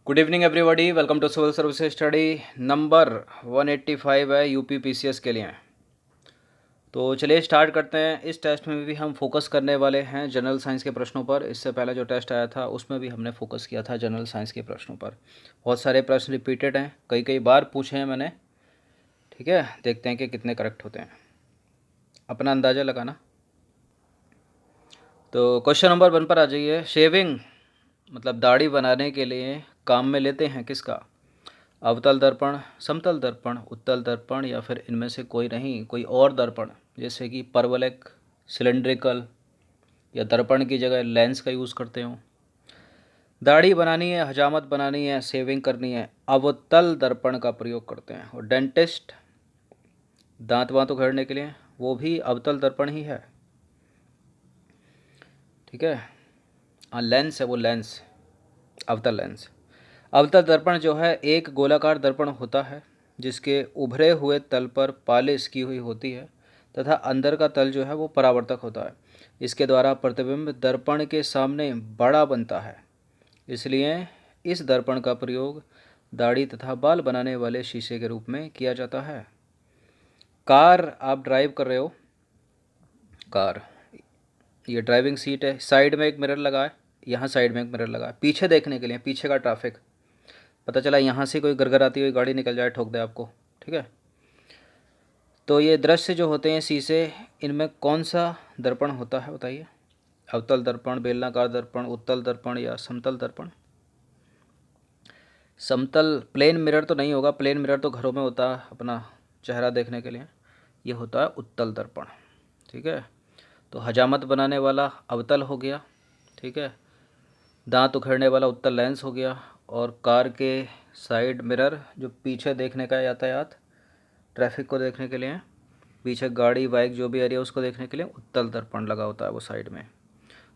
Good evening everybody, welcome to civil service study. Number 185 है UP PCS के लिए। तो चलिए स्टार्ट करते हैं। इस टेस्ट में भी हम फोकस करने वाले हैं जनरल साइंस के प्रश्नों पर। इससे पहले जो टेस्ट आया था उसमें भी हमने फोकस किया था जनरल साइंस के प्रश्नों पर। बहुत सारे प्रश्न रिपीटेड हैं, कई कई बार पूछे हैं मैंने। ठीक है, देखते हैं कि कितने करेक्ट होते हैं, अपना अंदाज़ा लगाना। तो क्वेश्चन नंबर 1 पर आ जाइए। शेविंग मतलब दाढ़ी बनाने के लिए काम में लेते हैं किसका? अवतल दर्पण, समतल दर्पण, उत्तल दर्पण या फिर इनमें से कोई नहीं, कोई और दर्पण, जैसे कि परवलैक, सिलेंड्रिकल या दर्पण की जगह लेंस का यूज़ करते हो। दाढ़ी बनानी है, हजामत बनानी है, सेविंग करनी है, अवतल दर्पण का प्रयोग करते हैं। और डेंटिस्ट दांत वांत उघाड़ने के लिए वो भी अवतल दर्पण ही है। ठीक है, हाँ लेंस है वो, लेंस, अवतल लेंस। अवतल दर्पण जो है एक गोलाकार दर्पण होता है जिसके उभरे हुए तल पर पालिश की हुई होती है तथा अंदर का तल जो है वो परावर्तक होता है। इसके द्वारा प्रतिबिंब दर्पण के सामने बड़ा बनता है, इसलिए इस दर्पण का प्रयोग दाढ़ी तथा बाल बनाने वाले शीशे के रूप में किया जाता है। कार आप ड्राइव कर रहे हो, कार, ये ड्राइविंग सीट है, साइड में एक मिरर लगा है, यहाँ साइड में एक मिरर लगा है पीछे देखने के लिए, पीछे का ट्रैफिक। पता चला यहाँ से कोई गरगर आती हुई गाड़ी निकल जाए, ठोक दे आपको। ठीक है, तो ये दृश्य जो होते हैं शीशे, इनमें कौन सा दर्पण होता है बताइए? अवतल दर्पण, बेलनाकार दर्पण, उत्तल दर्पण या समतल दर्पण? समतल प्लेन मिरर तो नहीं होगा, प्लेन मिरर तो घरों में होता है अपना चेहरा देखने के लिए। ये होता है उत्तल दर्पण। ठीक है, तो हजामत बनाने वाला अवतल हो गया। ठीक है, दांत उखेड़ने वाला उत्तल लेंस हो गया। और कार के साइड मिरर जो पीछे देखने का यातायात, ट्रैफिक को देखने के लिए, पीछे गाड़ी बाइक जो भी आ रही है उसको देखने के लिए उत्तल दर्पण लगा होता है वो साइड में।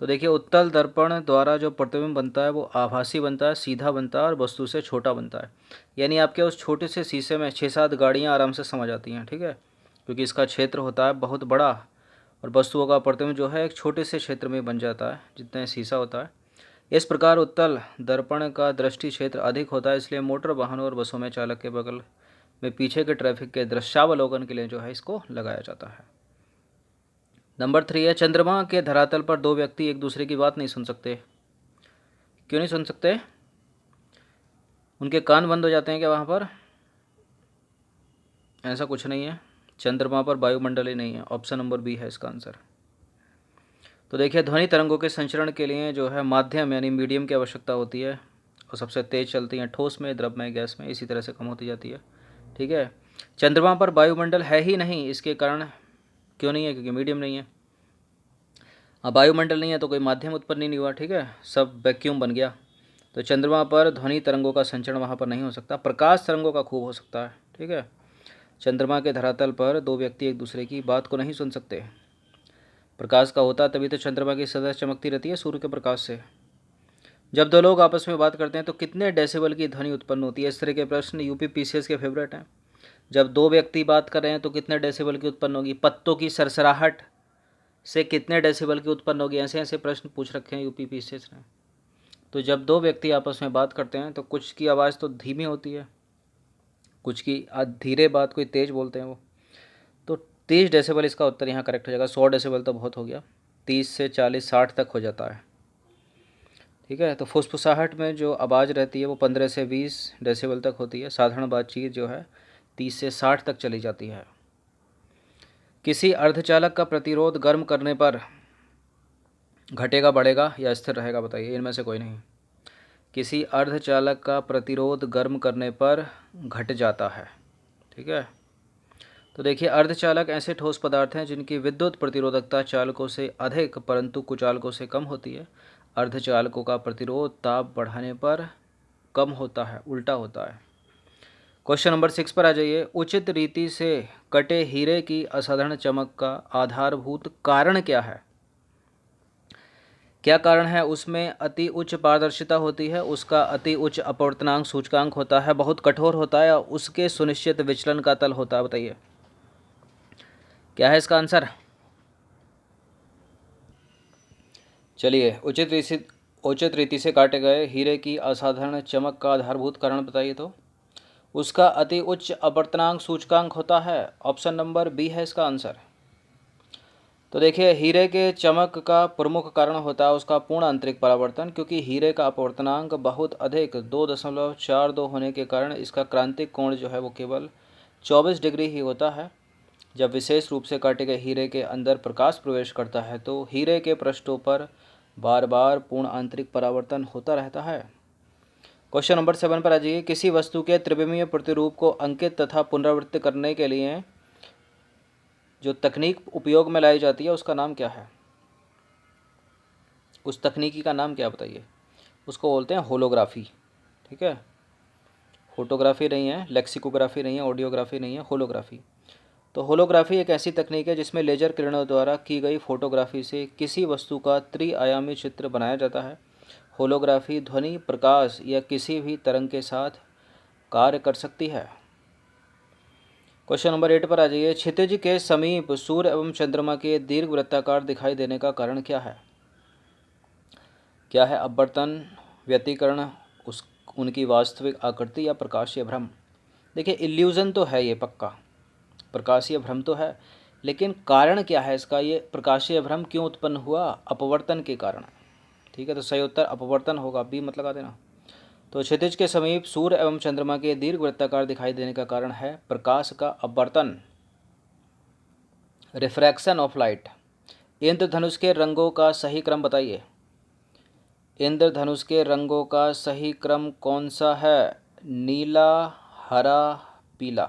तो देखिए उत्तल दर्पण द्वारा जो प्रतिबिंब बनता है वो आभासी बनता है, सीधा बनता है और वस्तु से छोटा बनता है। यानी आपके उस छोटे से शीशे में 6-7 गाड़ियाँ आराम से समा जाती हैं। ठीक है, क्योंकि इसका क्षेत्र होता है बहुत बड़ा और वस्तुओं का प्रतिबिंब जो है एक छोटे से क्षेत्र में बन जाता है जितना शीशा होता है। इस प्रकार उत्तल दर्पण का दृष्टि क्षेत्र अधिक होता है, इसलिए मोटर वाहनों और बसों में चालक के बगल में पीछे के ट्रैफिक के दृश्यावलोकन के लिए जो है इसको लगाया जाता है। नंबर 3 है, चंद्रमा के धरातल पर दो व्यक्ति एक दूसरे की बात नहीं सुन सकते। क्यों नहीं सुन सकते? उनके कान बंद हो जाते हैं क्या वहाँ पर? ऐसा कुछ नहीं है, चंद्रमा पर वायुमंडल ही नहीं है। ऑप्शन नंबर बी है इसका आंसर। तो देखिए ध्वनि तरंगों के संचरण के लिए जो है माध्यम यानी मीडियम की आवश्यकता होती है और सबसे तेज़ चलती हैं ठोस में, द्रव में, गैस में, इसी तरह से कम होती जाती है। ठीक है, चंद्रमा पर वायुमंडल है ही नहीं, इसके कारण क्यों नहीं है? क्योंकि मीडियम नहीं है। अब वायुमंडल नहीं है तो कोई माध्यम उत्पन्न ही नहीं हुआ। ठीक है, सब वैक्यूम बन गया। तो चंद्रमा पर ध्वनि तरंगों का संचरण वहाँ पर नहीं हो सकता, प्रकाश तरंगों का खूब हो सकता है। ठीक है, चंद्रमा के धरातल पर दो व्यक्ति एक दूसरे की बात को नहीं सुन सकते। प्रकाश का होता तभी तो चंद्रमा की सतह चमकती रहती है सूर्य के प्रकाश से। जब दो लोग आपस में बात करते हैं तो कितने डेसिबल की ध्वनि उत्पन्न होती है? इस तरह के प्रश्न यूपी पीसीएस के फेवरेट हैं। जब दो व्यक्ति बात कर रहे हैं तो कितने डेसिबल की उत्पन्न होगी? पत्तों की सरसराहट से कितने डेसिबल की उत्पन्न होगी? ऐसे ऐसे प्रश्न पूछ रखे हैं यूपी पीसीएस ने। तो जब दो व्यक्ति आपस में बात करते हैं तो कुछ की आवाज़ तो धीमी होती है, कुछ की धीरे बात, कोई तेज़ बोलते हैं वो। तो 30 डेसिबल इसका उत्तर यहाँ करेक्ट हो जाएगा। 100 डेसिबल तो बहुत हो गया, 30 से 40 60 तक हो जाता है। ठीक है, तो फुसफुसाहट में जो आवाज़ रहती है वो 15 से 20 डेसिबल तक होती है। साधारण बातचीत जो है 30 से 60 तक चली जाती है। किसी अर्धचालक का प्रतिरोध गर्म करने पर घटेगा, बढ़ेगा या स्थिर रहेगा बताइए? इनमें से कोई नहीं। किसी अर्धचालक का प्रतिरोध गर्म करने पर घट जाता है। ठीक है, तो देखिए अर्धचालक ऐसे ठोस पदार्थ हैं जिनकी विद्युत प्रतिरोधकता चालकों से अधिक परंतु कुचालकों से कम होती है। अर्धचालकों का प्रतिरोध ताप बढ़ाने पर कम होता है, उल्टा होता है। क्वेश्चन नंबर 6 पर आ जाइए। उचित रीति से कटे हीरे की असाधारण चमक का आधारभूत कारण क्या है? क्या कारण है? उसमें अति उच्च पारदर्शिता होती है, उसका अति उच्च अपवर्तनांक सूचकांक होता है, बहुत कठोर होता है और उसके सुनिश्चित विचलन का तल होता है। बताइए क्या है इसका आंसर? चलिए उचित रीति से काटे गए हीरे की असाधारण चमक का आधारभूत कारण बताइए। तो उसका अति उच्च अपवर्तनांक सूचकांक होता है। ऑप्शन नंबर बी है इसका आंसर। तो देखिए, हीरे के चमक का प्रमुख कारण होता है उसका पूर्ण आंतरिक परावर्तन, क्योंकि हीरे का अपवर्तनांक बहुत अधिक 2.42 होने के कारण इसका क्रांतिक कोण जो है वो केवल 24 डिग्री ही होता है। जब विशेष रूप से काटे गए हीरे के अंदर प्रकाश प्रवेश करता है तो हीरे के पृष्ठों पर बार बार पूर्ण आंतरिक परावर्तन होता रहता है। क्वेश्चन नंबर 7 पर आ जाइए। किसी वस्तु के त्रिविमीय प्रतिरूप को अंकित तथा पुनरावृत्त करने के लिए जो तकनीक उपयोग में लाई जाती है उसका नाम क्या है? उस तकनीकी का नाम क्या बताइए? उसको बोलते हैं होलोग्राफी। ठीक है, फोटोग्राफी नहीं है, लेक्सिकोग्राफी नहीं है, ऑडियोग्राफी नहीं है, होलोग्राफी। तो होलोग्राफी एक ऐसी तकनीक है जिसमें लेजर किरणों द्वारा की गई फोटोग्राफी से किसी वस्तु का त्रिआयामी चित्र बनाया जाता है। होलोग्राफी ध्वनि, प्रकाश या किसी भी तरंग के साथ कार्य कर सकती है। क्वेश्चन नंबर 8 पर आ जाइए। क्षितिज के समीप सूर्य एवं चंद्रमा के दीर्घ वृत्ताकार दिखाई देने का कारण क्या है? क्या है? अपवर्तन, व्यतिकरण, उनकी वास्तविक आकृति या प्रकाशीय भ्रम? देखिए, इल्यूजन तो है ये पक्का, प्रकाशीय भ्रम तो है, लेकिन कारण क्या है इसका? ये प्रकाशीय भ्रम क्यों उत्पन्न हुआ? अपवर्तन के कारण। ठीक है, तो सही उत्तर अपवर्तन होगा, बी मत लगा देना। तो क्षितिज के समीप सूर्य एवं चंद्रमा के दीर्घ वृत्ताकार दिखाई देने का कारण है प्रकाश का अपवर्तन, रिफ्रैक्शन ऑफ लाइट। इंद्रधनुष के रंगों का सही क्रम बताइए। इंद्रधनुष के रंगों का सही क्रम कौन सा है? नीला, हरा, पीला।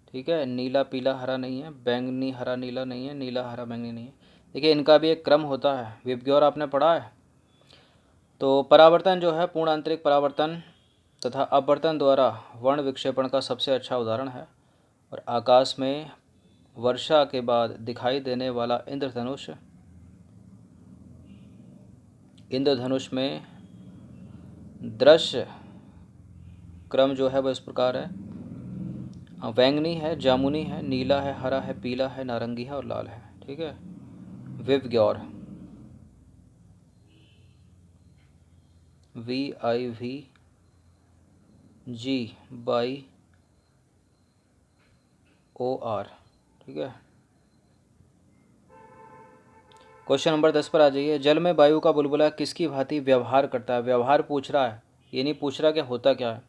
ठीक है, नीला पीला हरा नहीं है, बैंगनी हरा नीला नहीं है, नीला हरा बैंगनी नहीं है। देखिए, इनका भी एक क्रम होता है, विबग्योर आपने पढ़ा है। तो परावर्तन जो है पूर्ण आंतरिक परावर्तन तथा अपवर्तन द्वारा वर्ण विक्षेपण का सबसे अच्छा उदाहरण है। और आकाश में वर्षा के बाद दिखाई देने वाला इंद्रधनुष में दृश्य क्रम जो है वह इस प्रकार है। बैंगनी है, जामुनी है, नीला है, हरा है, पीला है, नारंगी है और लाल है। ठीक है, विबग्योर, VIVGOR। ठीक है। क्वेश्चन नंबर 10 पर आ जाइए। जल में वायु का बुलबुला किसकी भांति व्यवहार करता है? व्यवहार पूछ रहा है, ये नहीं पूछ रहा कि होता क्या है।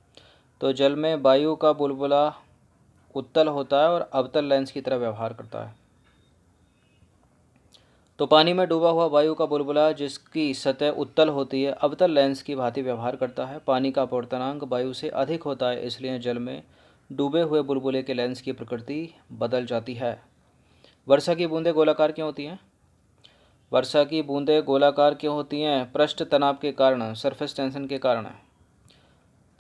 तो जल में वायु का बुलबुला उत्तल होता है और अवतल लेंस की तरह व्यवहार करता है। तो पानी में डूबा हुआ वायु का बुलबुला जिसकी सतह उत्तल होती है अवतल लेंस की भांति व्यवहार करता है। पानी का अपवर्तनांक वायु से अधिक होता है, इसलिए जल में डूबे हुए बुलबुले के लेंस की प्रकृति बदल जाती है। वर्षा की बूंदें गोलाकार क्यों होती हैं? वर्षा की बूंदें गोलाकार क्यों होती हैं? पृष्ठ तनाव के कारण, सरफेस टेंशन के कारण।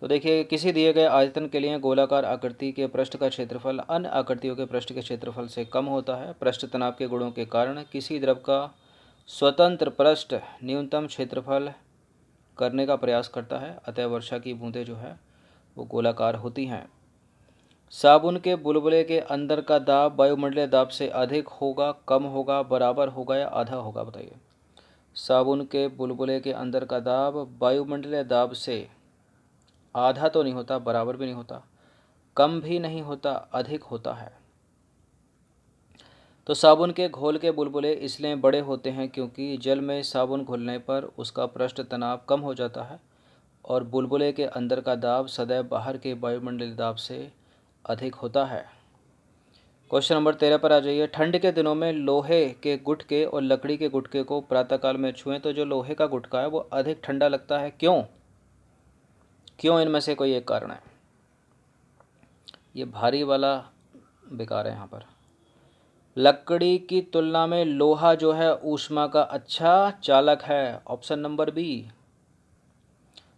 तो देखिए, किसी दिए गए आयतन के लिए गोलाकार आकृति के पृष्ठ का क्षेत्रफल अन्य आकृतियों के पृष्ठ के क्षेत्रफल से कम होता है। पृष्ठ तनाव के गुणों के कारण किसी द्रव का स्वतंत्र पृष्ठ न्यूनतम क्षेत्रफल करने का प्रयास करता है, अतः वर्षा की बूंदें जो है वो गोलाकार होती हैं। साबुन के बुलबुले के अंदर का दाब वायुमंडलीय दाब से अधिक होगा, कम होगा, बराबर होगा या आधा होगा? बताइए। साबुन के बुलबुले के अंदर का दाब वायुमंडलीय दाब से आधा तो नहीं होता, बराबर भी नहीं होता, कम भी नहीं होता, अधिक होता है। तो साबुन के घोल के बुलबुले इसलिए बड़े होते हैं क्योंकि जल में साबुन घुलने पर उसका पृष्ठ तनाव कम हो जाता है और बुलबुले के अंदर का दाब सदैव बाहर के वायुमंडलीय दाब से अधिक होता है। क्वेश्चन नंबर 13 पर आ जाइए। ठंड के दिनों में लोहे के गुटके और लकड़ी के गुटके को प्रातःकाल में छुएं तो जो लोहे का गुटका है वो अधिक ठंडा लगता है, क्यों? क्यों? इनमें से कोई एक कारण है। ये भारी वाला बेकार है यहाँ पर। लकड़ी की तुलना में लोहा जो है ऊष्मा का अच्छा चालक है। Option number B.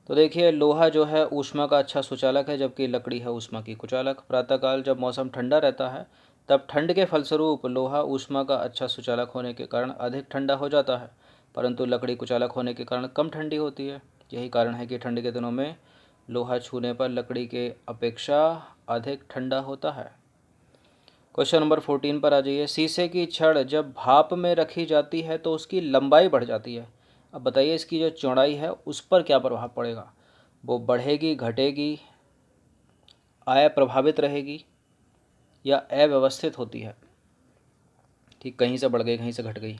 तो देखिए, लोहा जो है ऊष्मा का अच्छा सुचालक है जबकि लकड़ी है ऊष्मा की कुचालक। प्रातःकाल जब मौसम ठंडा रहता है तब ठंड के फलस्वरूप लोहा ऊष्मा का अच्छा सुचालक होने के कारण अधिक ठंडा हो जाता है, परंतु लकड़ी कुचालक होने के कारण कम ठंडी होती है। यही कारण है कि ठंड के दिनों में लोहा छूने पर लकड़ी के अपेक्षा अधिक ठंडा होता है। क्वेश्चन नंबर 14 पर आ जाइए। शीशे की छड़ जब भाप में रखी जाती है तो उसकी लंबाई बढ़ जाती है। अब बताइए इसकी जो चौड़ाई है उस पर क्या प्रभाव पड़ेगा, वो बढ़ेगी, घटेगी, प्रभावित रहेगी या अव्यवस्थित होती है। ठीक, कहीं से बढ़ गई कहीं से घट गई।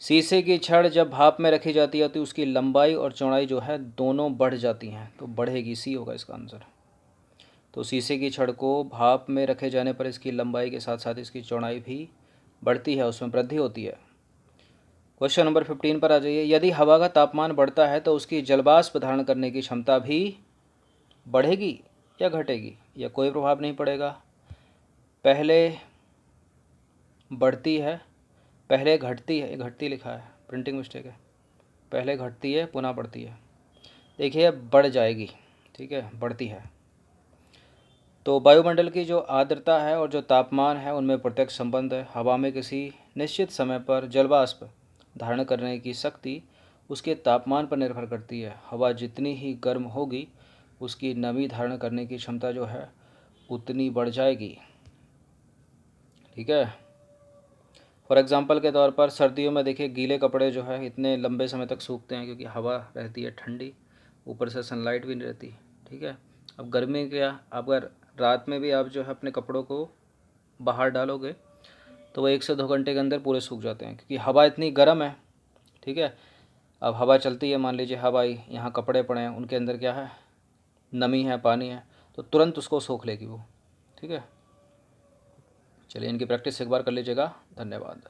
शीशे की छड़ जब भाप में रखी जाती है तो उसकी लंबाई और चौड़ाई जो है दोनों बढ़ जाती हैं, तो बढ़ेगी, सी होगा इसका आंसर। तो शीशे की छड़ को भाप में रखे जाने पर इसकी लंबाई के साथ साथ इसकी चौड़ाई भी बढ़ती है, उसमें वृद्धि होती है। क्वेश्चन नंबर 15 पर आ जाइए। यदि हवा का तापमान बढ़ता है तो उसकी जलवाष्प धारण करने की क्षमता भी बढ़ेगी या घटेगी, या कोई प्रभाव नहीं पड़ेगा। पहले बढ़ती है, पहले घटती है, घटती लिखा है, प्रिंटिंग मिस्टेक है, पहले घटती है पुनः बढ़ती है। देखिए बढ़ जाएगी, ठीक है, बढ़ती है। तो वायुमंडल की जो आर्द्रता है और जो तापमान है उनमें प्रत्यक्ष संबंध है। हवा में किसी निश्चित समय पर जलवाष्प धारण करने की शक्ति उसके तापमान पर निर्भर करती है। हवा जितनी ही गर्म होगी उसकी नमी धारण करने की क्षमता जो है उतनी बढ़ जाएगी। ठीक है, फॉर एग्ज़ाम्पल के तौर पर सर्दियों में देखिए गीले कपड़े जो है इतने लंबे समय तक सूखते हैं क्योंकि हवा रहती है ठंडी, ऊपर से सनलाइट भी नहीं रहती। ठीक है, अब गर्मी क्या, अगर रात में भी आप जो है अपने कपड़ों को बाहर डालोगे तो वो 1 से 2 घंटे के अंदर पूरे सूख जाते हैं क्योंकि हवा इतनी गर्म है। ठीक है, अब हवा चलती है, मान लीजिए हवा आई, यहाँ कपड़े पड़े हैं, उनके अंदर क्या है, नमी है, पानी है, तो तुरंत उसको सोख लेगी वो। ठीक है, चलिए इनकी प्रैक्टिस एक बार कर लीजिएगा। धन्यवाद।